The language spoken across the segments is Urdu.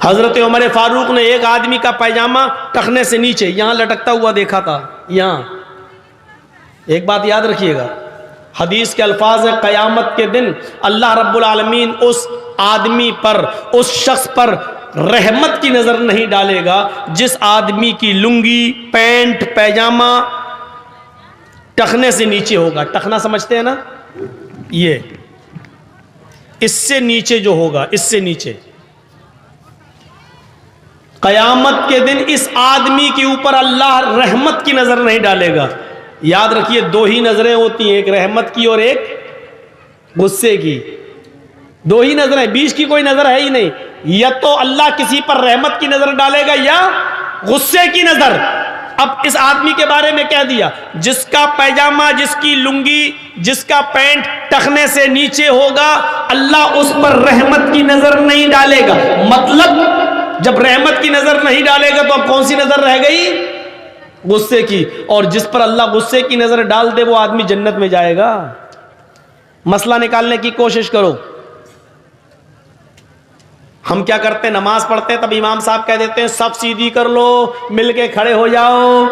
حضرت عمر فاروق نے ایک آدمی کا پیجامہ ٹخنے سے نیچے یہاں لٹکتا ہوا دیکھا تھا. یہاں ایک بات یاد رکھیے گا، حدیث کے الفاظ ہے قیامت کے دن اللہ رب العالمین اس آدمی پر، اس شخص پر رحمت کی نظر نہیں ڈالے گا جس آدمی کی لنگی، پینٹ، پیجامہ ٹخنے سے نیچے ہوگا. ٹخنا سمجھتے ہیں نا، یہ اس سے نیچے جو ہوگا، اس سے نیچے. قیامت کے دن اس آدمی کے اوپر اللہ رحمت کی نظر نہیں ڈالے گا. یاد رکھیے دو ہی نظریں ہوتی ہیں، ایک رحمت کی اور ایک غصے کی. دو ہی نظریں، بیچ کی کوئی نظر ہے ہی نہیں. یا تو اللہ کسی پر رحمت کی نظر ڈالے گا یا غصے کی نظر. اب اس آدمی کے بارے میں کہہ دیا جس کا پیجامہ، جس کی لنگی، جس کا پینٹ ٹخنے سے نیچے ہوگا اللہ اس پر رحمت کی نظر نہیں ڈالے گا. مطلب جب رحمت کی نظر نہیں ڈالے گا تو اب کون سی نظر رہ گئی؟ غصے کی. اور جس پر اللہ غصے کی نظر ڈال دے وہ آدمی جنت میں جائے گا. مسئلہ نکالنے کی کوشش کرو. ہم کیا کرتے ہیں؟ نماز پڑھتے ہیں تب امام صاحب کہہ دیتے ہیں سب سیدھی کر لو، مل کے کھڑے ہو جاؤ،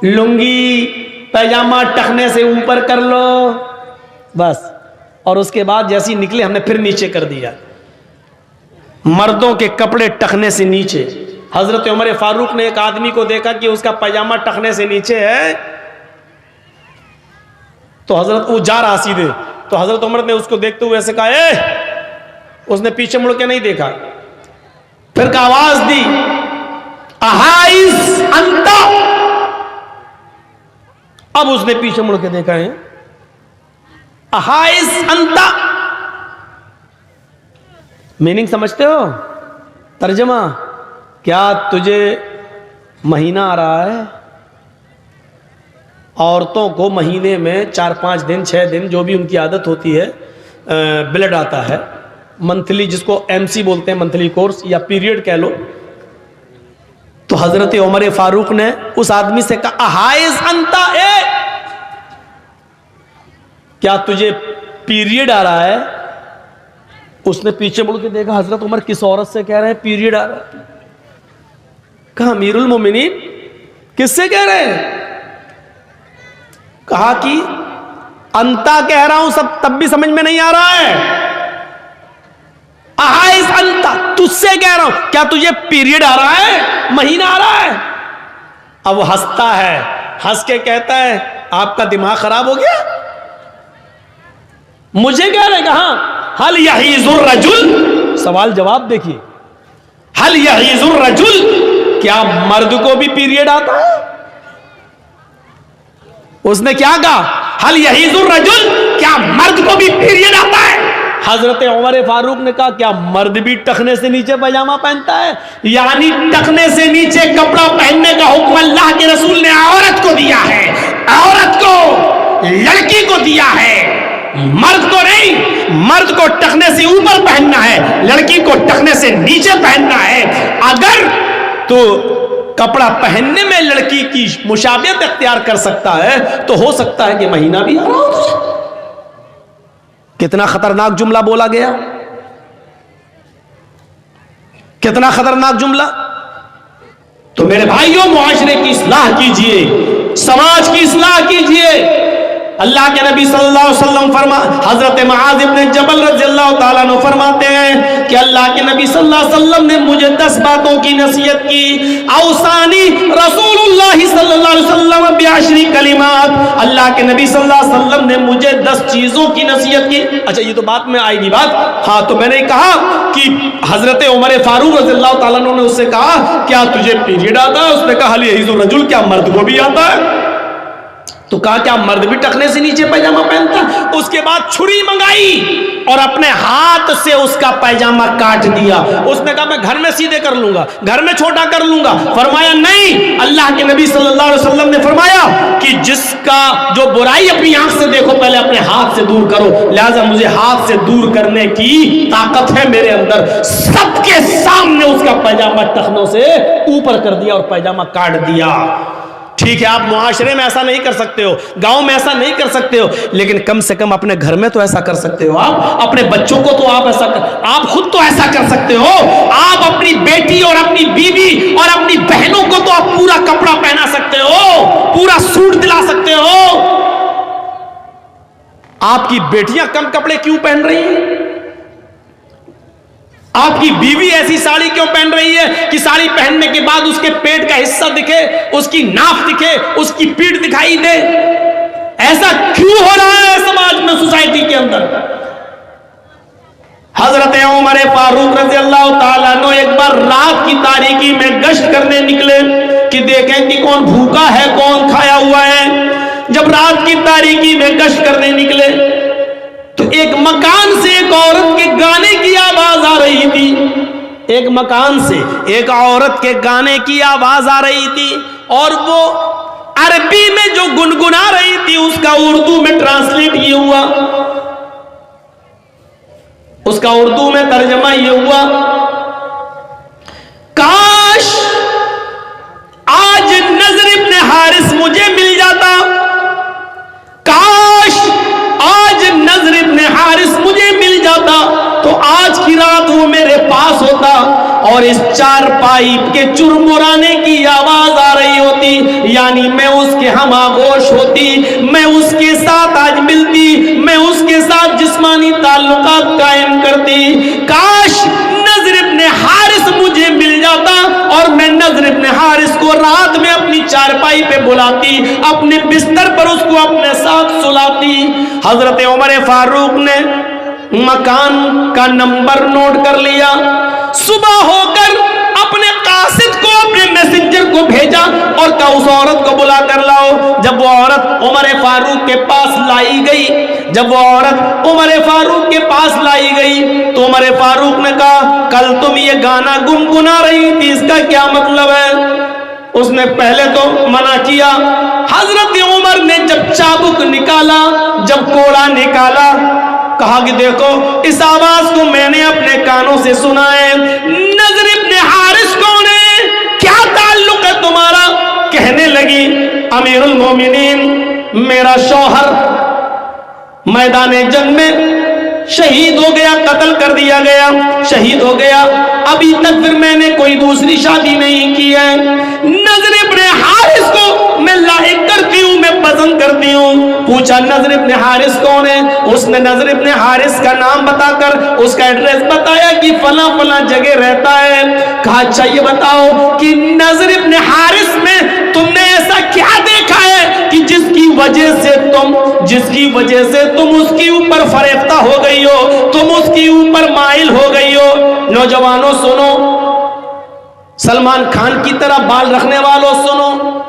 لنگی پیجامہ ٹخنے سے اوپر کر لو، بس. اور اس کے بعد جیسی نکلے ہم نے پھر نیچے کر دیا. مردوں کے کپڑے ٹخنے سے نیچے. حضرت عمر فاروق نے ایک آدمی کو دیکھا کہ اس کا پیجامہ ٹخنے سے نیچے ہے، تو حضرت وہ جا رہا سیدھے، تو حضرت عمر نے اس کو دیکھتے ہوئے ایسے کہا اے، اس نے پیچھے مڑ کے نہیں دیکھا، پھر کا آواز دی احائز انتا. اب اس نے پیچھے مڑ کے دیکھا ہے احائز انتا. میننگ سمجھتے ہو؟ ترجمہ کیا تجھے مہینہ آ رہا ہے؟ عورتوں کو مہینے میں 4-5 دن 6 دن جو بھی ان کی عادت ہوتی ہے بلڈ آتا ہے، منتھلی، جس کو MC بولتے ہیں، منتھلی کورس یا پیریڈ کہہ لو. تو حضرت عمر فاروق نے اس آدمی سے کہا احائز انتا، اے کیا تجھے پیریڈ آ رہا ہے؟ اس نے پیچھے مڑ کے دیکھا، حضرت عمر کس عورت سے کہہ رہے ہیں پیریڈ آ رہا ہے؟ کہا امیر المومنین کس سے کہہ رہے ہیں؟ کہا کہ انتا کہہ رہا ہوں، سب تب بھی سمجھ میں نہیں آ رہا ہے. احائز انتا، تجھ سے کہہ رہا ہوں، کیا تجھے پیریڈ آ رہا ہے، مہینہ آ رہا ہے؟ اب وہ ہنستا ہے، ہنس کے کہتا ہے آپ کا دماغ خراب ہو گیا، مجھے کہہ رہے کہاں؟ حل یحیض الرجل، سوال جواب دیکھیے، حل یحیض الرجل، کیا مرد کو بھی پیریڈ آتا ہے؟ اس نے کیا کہا؟ حل یحیض الرجل، کیا مرد کو بھی پیریڈ آتا ہے؟ حضرت عمر فاروق نے کہا کیا مرد بھی ٹخنے سے نیچے پیجامہ پہنتا ہے؟ یعنی ٹخنے سے نیچے کپڑا پہننے کا حکم اللہ کے رسول نے عورت کو دیا ہے، عورت کو، لڑکی کو دیا ہے، مرد کو نہیں. مرد کو ٹخنے سے اوپر پہننا ہے، لڑکی کو ٹخنے سے نیچے پہننا ہے. اگر تو کپڑا پہننے میں لڑکی کی مشابہت اختیار کر سکتا ہے تو ہو سکتا ہے کہ مہینہ بھی آ رہا ہو تجھے. کتنا خطرناک جملہ بولا گیا، کتنا خطرناک جملہ. تو میرے بھائیوں معاشرے کی اصلاح کیجئے، سماج کی اصلاح کیجئے. اللہ کے نبی صلی اللہ علیہ وسلم حضرت معاذ ابن جبل رضی اللہ تعالیٰ عنہ فرماتے ہیں کہ اللہ کے نبی صلی اللہ علیہ وسلم نے مجھے 10 باتوں کی نصیحت کی. اوصانی رسول اللہ صلی اللہ علیہ وسلم بعشر کلمات، اللہ کے نبی صلی اللہ علیہ وسلم نے مجھے 10 چیزوں کی نصیحت کی. اچھا یہ تو بات میں آئے گی بات. ہاں تو میں نے کہا کہ حضرت عمر فاروق رضی اللہ تعالیٰ عنہ نے اس سے کہا کیا تجھے پیریڈ آتا ہے؟ اس نے کہا حل یحیض الرجل، کیا مرد کو بھی آتا ہے؟ تو کہا کیا مرد بھی ٹخنے سے نیچے پیجامہ پہنتا ہے؟ اس کے بعد چھری منگائی اور اپنے ہاتھ سے اس کا پیجامہ کاٹ دیا. اس نے کہا میں گھر میں سیدھے کر لوں گا، گھر میں چھوٹا کر لوں گا. فرمایا نہیں، اللہ کے نبی صلی اللہ علیہ وسلم نے فرمایا کہ جس کا جو برائی اپنی آنکھ سے دیکھو پہلے اپنے ہاتھ سے دور کرو. لہذا مجھے ہاتھ سے دور کرنے کی طاقت ہے میرے اندر. سب کے سامنے اس کا پیجامہ ٹخنوں سے اوپر کر دیا اور پیجامہ کاٹ دیا. ٹھیک ہے آپ معاشرے میں ایسا نہیں کر سکتے ہو، گاؤں میں ایسا نہیں کر سکتے ہو، لیکن کم سے کم اپنے گھر میں تو ایسا کر سکتے ہو. آپ اپنے بچوں کو تو آپ ایسا آپ خود تو ایسا کر سکتے ہو. آپ اپنی پورا کپڑا پہنا سکتے ہو، پورا سوٹ دلا سکتے ہو، آپ کی بیٹیاں کم کپڑے کیوں پہن رہی ہیں؟ آپ کی بیوی ایسی ساڑی کیوں پہن رہی ہے کہ ساڑی پہننے کے بعد اس کے پیٹ کا حصہ دکھے، اس کی ناف دکھے، اس کی پیٹھ دکھائی دے؟ ایسا کیوں ہو رہا ہے سماج میں، سوسائٹی کے اندر؟ حضرت عمر فاروق رضی اللہ تعالیٰ عنہ ایک بار رات کی تاریکی میں گشت کرنے نکلے کہ دیکھیں کہ کون بھوکا ہے، کون کھایا ہوا ہے۔ جب رات کی تاریکی میں گشت کرنے نکلے تو ایک مکان سے ایک عورت کے گانے کی آواز آ رہی تھی، ایک مکان سے ایک عورت کے گانے کی آواز آ رہی تھی، اور وہ عربی میں جو گنگنا رہی تھی اس کا اردو میں ٹرانسلیٹ یہ ہوا، اس کا اردو میں ترجمہ یہ ہوا، کاش آج نضر ابن حارث مجھے مل جاتا، کاش آج نضر ابن حارث مجھے مل جاتا تو آج کی رات وہ میرے پاس ہوتا اور اس چارپائی کے چرمرانے کی آواز آ رہی ہوتی، یعنی میں اس کے ہم آغوش ہوتی، میں اس کے ساتھ آج ملتی، میں اس کے ساتھ جسمانی تعلقات قائم کرتی۔ کاش نضر ابن حارث مجھے مل جاتا اور میں نضر ابن حارث کو رات میں اپنی چارپائی پہ بلاتی، اپنے بستر پر اس کو اپنے ساتھ سلاتی۔ حضرت عمر فاروق نے مکان کا نمبر نوٹ کر لیا، صبح ہو کر اپنے قاصد کو، اپنے میسنجر کو بھیجا اور کہا اس عورت کو بلا کر لاؤ۔ جب وہ عورت عمر فاروق کے پاس لائی گئی، جب وہ عورت عمر فاروق کے پاس لائی گئی تو عمر فاروق نے کہا کل تم یہ گانا گنگنا رہی تھی، اس کا کیا مطلب ہے؟ اس نے پہلے تو منع کیا۔ حضرت عمر نے جب چابک نکالا، جب کوڑا نکالا، کہا کہ دیکھو اس آواز کو میں نے اپنے کانوں سے سنا ہے، نضر ابن حارث کون ہے، کیا تعلق ہے تمہارا؟ کہنے لگی امیر المومنین میرا شوہر میدان جنگ میں شہید ہو گیا، قتل کر دیا گیا، شہید ہو گیا، ابھی تک پھر میں نے کوئی دوسری شادی نہیں کی ہے، نضر ابن حارث کو میں لائق کرتی ہوں، میں پسند کرتی ہوں۔ پوچھا نضر ابن حارث کون ہے؟ اس نے نضر ابن حارث کا نام بتا کر اس کا ایڈریس بتایا کہ فلاں فلاں جگہ رہتا ہے۔ کہا اچھا یہ بتاؤ کہ نضر ابن حارث میں تم نے ایسا کیا دیکھا ہے کہ جس کی وجہ سے تم اس کے اوپر فریفتہ ہو گئی ہو، تم اس کے اوپر مائل ہو گئی ہو؟ نوجوانوں سنو، سلمان خان کی طرح بال رکھنے والوں سنو،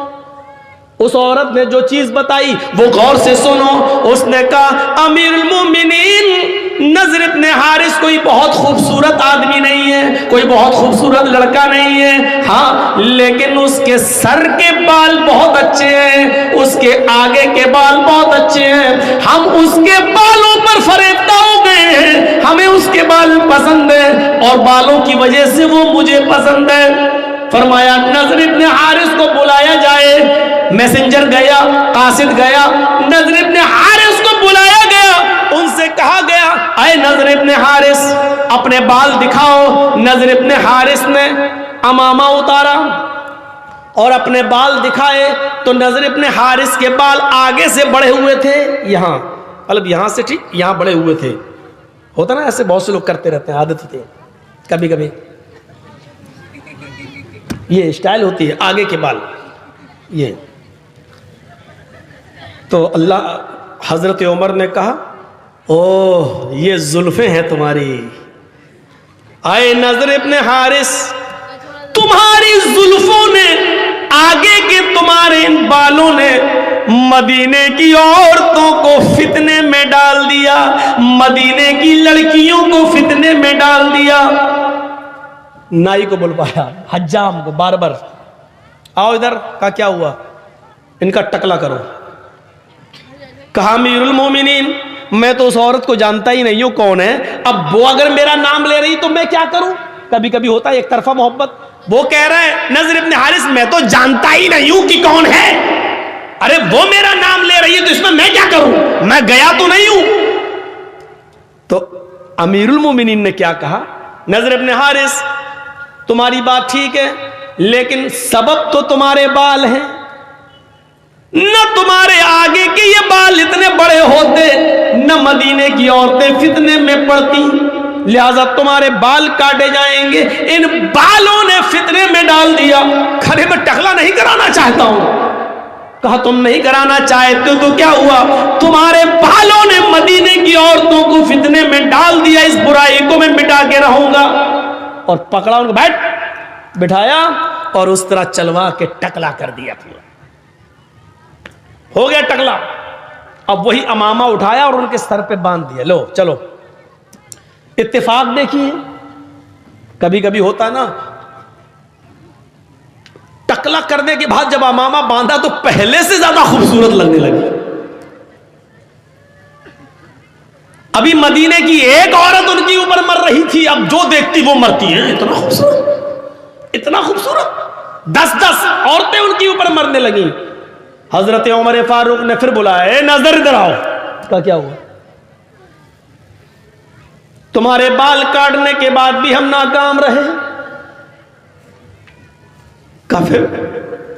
اس عورت نے جو چیز بتائی وہ غور سے سنو۔ اس نے کہا امیر المومنین نضر ابن حارث کوئی بہت خوبصورت آدمی نہیں ہے، کوئی بہت خوبصورت لڑکا نہیں ہے، ہاں لیکن اس کے سر کے بال بہت اچھے ہیں، اس کے آگے کے بال بہت اچھے ہیں، ہم اس کے بالوں پر فریفتہ ہو گئے ہیں، ہمیں اس کے بال پسند ہیں اور بالوں کی وجہ سے وہ مجھے پسند ہے۔ فرمایا نضر ابن حارث کو بلایا جائے، میسنجر گیا، قاصد گیا، نضر ابن حارث کو بلایا گیا، ان سے کہا گیا اے نضر ابن حارث اپنے بال دکھاؤ۔ نضر ابن حارث نے امامہ اتارا اور اپنے بال دکھائے تو نضر ابن حارث کے بال آگے سے بڑھے ہوئے تھے، یہاں مطلب یہاں سے ٹھیک یہاں بڑھے ہوئے تھے، ہوتا نا ایسے بہت سے لوگ کرتے رہتے ہیں، عادت ہوتی ہے کبھی کبھی، یہ اسٹائل ہوتی ہے آگے کے بال یہ۔ تو اللہ حضرت عمر نے کہا اوہ یہ زلفیں ہیں تمہاری، اے نضر ابن حارث تمہاری زلفوں نے، آگے کے تمہارے ان بالوں نے مدینے کی عورتوں کو فتنے میں ڈال دیا، مدینے کی لڑکیوں کو فتنے میں ڈال دیا۔ نائی کو بول پایا، حجام کو، باربر، آؤ ادھر، کہا کیا ہوا؟ ان کا ٹکلا کرو۔ کہا امیر المومنین میں تو اس عورت کو جانتا ہی نہیں ہوں کون ہے، اب وہ اگر میرا نام لے رہی تو میں کیا کروں؟ کبھی کبھی ہوتا ہے ایک طرفہ محبت، وہ کہہ رہا ہے نضر ابن حارث میں تو جانتا ہی نہیں ہوں کہ کون ہے، ارے وہ میرا نام لے رہی ہے تو اس میں کیا کروں، میں گیا تو نہیں ہوں۔ تو امیر المومنین نے کیا کہا؟ نضر ابن حارث تمہاری بات ٹھیک ہے، لیکن سبب تو تمہارے بال ہیں، نہ تمہارے آگے کے یہ بال اتنے بڑے ہوتے، نہ مدینے کی عورتیں فتنے میں پڑتی، لہذا تمہارے بال کاٹے جائیں گے۔ ان بالوں نے فتنے میں ڈال دیا۔ کھڑے میں ٹکلا نہیں کرانا چاہتا ہوں، کہا تم نہیں کرانا چاہتے تو کیا ہوا؟ تمہارے بالوں نے مدینے کی عورتوں کو فتنے میں ڈال دیا، اس برائی کو میں مٹا کے رہوں گا۔ اور پکڑا ان کو، بیٹھ، بٹھایا اور اس طرح چلوا کے ٹکلا کر دیا، پورا ہو گیا ٹکلا۔ اب وہی امامہ اٹھایا اور ان کے سر پہ باندھ دیا، لو چلو۔ اتفاق دیکھیے، کبھی کبھی ہوتا نا، ٹکلا کرنے کے بعد جب امامہ باندھا تو پہلے سے زیادہ خوبصورت لگنے لگی۔ ابھی مدینے کی ایک عورت ان کے اوپر مر رہی تھی، اب جو دیکھتی وہ مرتی ہے، اتنا خوبصورت، اتنا خوبصورت، 10 عورتیں ان کے اوپر مرنے لگیں۔ حضرت عمر فاروق نے پھر بلایا، اے نظر ادھر آؤ۔ کہا کیا ہوا؟ تمہارے بال کاٹنے کے بعد بھی ہم ناکام رہے۔ کہا پھر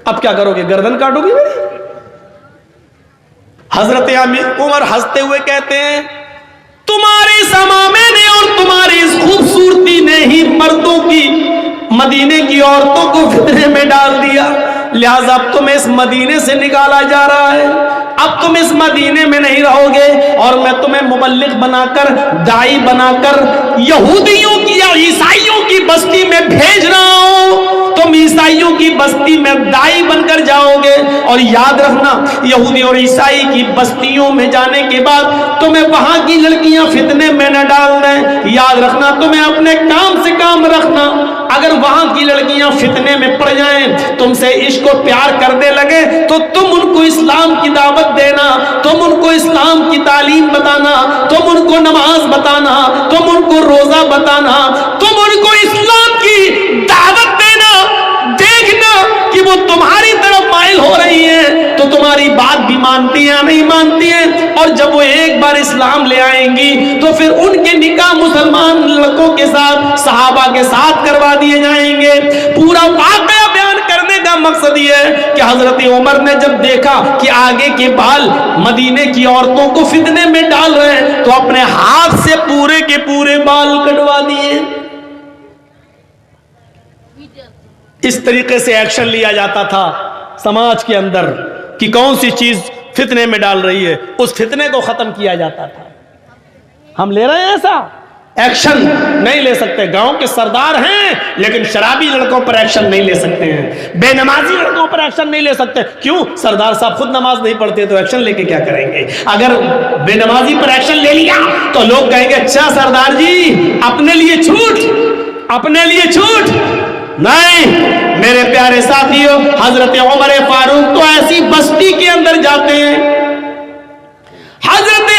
اب کیا کرو گے؟ گردن کاٹو گے میری؟ حضرت عمر ہنستے ہوئے کہتے ہیں، تمہاری اس امامے نے اور تمہاری اس خوبصورتی نے ہی مردوں کی، مدینے کی عورتوں کو فتنے میں ڈال دیا، لہذا اب تمہیں اس مدینے سے نکالا جا رہا ہے، اب تم اس مدینے میں نہیں رہو گے، اور میں تمہیں مبلغ بنا کر، داعی بنا کر یہودیوں کی یا عیسائیوں کی بستی میں بھیج رہا ہوں۔ تم عیسائیوں کی بستی میں داعی بن کر جاؤ گے، اور یاد رکھنا یہودی اور عیسائی کی بستیوں میں جانے کے بعد تمہیں وہاں کی لڑکیاں فتنے میں نہ ڈال دیں۔ یاد رکھنا تمہیں اپنے کام سے کام رکھنا، اگر وہاں کی لڑکیاں فتنے میں پڑ جائیں، تم سے عشق و پیار کرنے لگے تو تم ان کو اسلام کی دعوت دینا، تم ان کو اسلام کی تعلیم بتانا، تم ان کو نماز بتانا، تم ان کو روزہ بتانا، تم ان کو اسلام کی دعوت دینا۔ دیکھنا کہ وہ تمہاری طرف مائل ہو رہی ہیں تو تمہاری بات بھی مانتی ہیں یا نہیں مانتی ہیں، اور جب وہ ایک بار اسلام لے آئیں گی تو پھر ان کے نکاح مسلمان لڑکوں کے ساتھ، صحابہ کے ساتھ کروا دیے جائیں گے۔ پورا واقعہ بیان کرنے کا مقصد یہ ہے کہ حضرت عمر نے جب دیکھا کہ آگے کے بال مدینے کی عورتوں کو فتنے میں ڈال رہے ہیں تو اپنے ہاتھ سے پورے کے پورے بال کٹوا دیے۔ اس طریقے سے ایکشن لیا جاتا تھا سماج کے اندر کہ کون سی چیز فتنے میں ڈال رہی ہے، اس فتنے کو ختم کیا جاتا تھا۔ ہم لے رہے ہیں ایسا ایکشن؟ نہیں لے سکتے۔ گاؤں کے سردار ہیں لیکن شرابی لڑکوں پر ایکشن نہیں لے سکتے ہیں، بے نمازی لڑکوں پر ایکشن نہیں لے سکتے۔ کیوں؟ سردار صاحب خود نماز نہیں پڑھتے تو ایکشن لے کے کیا کریں گے؟ اگر بے نمازی پر ایکشن لے لیا تو لوگ کہیں گے اچھا سردار جی اپنے لیے چھوٹ، اپنے لیے چھوٹ۔ نہیں میرے پیارے ساتھیوں، حضرت عمر فاروق تو ایسی بستی کے اندر جاتے ہیں، حضرت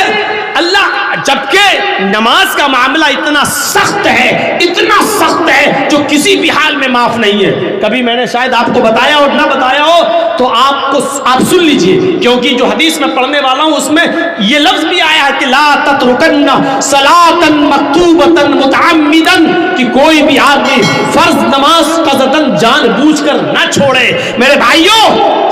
اللہ، جبکہ نماز کا معاملہ اتنا سخت ہے، اتنا سخت ہے جو کسی بھی حال میں معاف نہیں ہے۔ کبھی میں نے شاید آپ کو بتایا اور نہ بتایا ہو تو آپ سن لیجئے، کیونکہ جو حدیث میں پڑھنے والا ہوں اس میں یہ لفظ بھی آیا ہے کہ لا تترکن صلاۃ مکتوبۃ متعمدا، کہ کوئی بھی آدمی فرض نماز قصدن جان بوجھ کر نہ چھوڑے۔ میرے بھائیوں،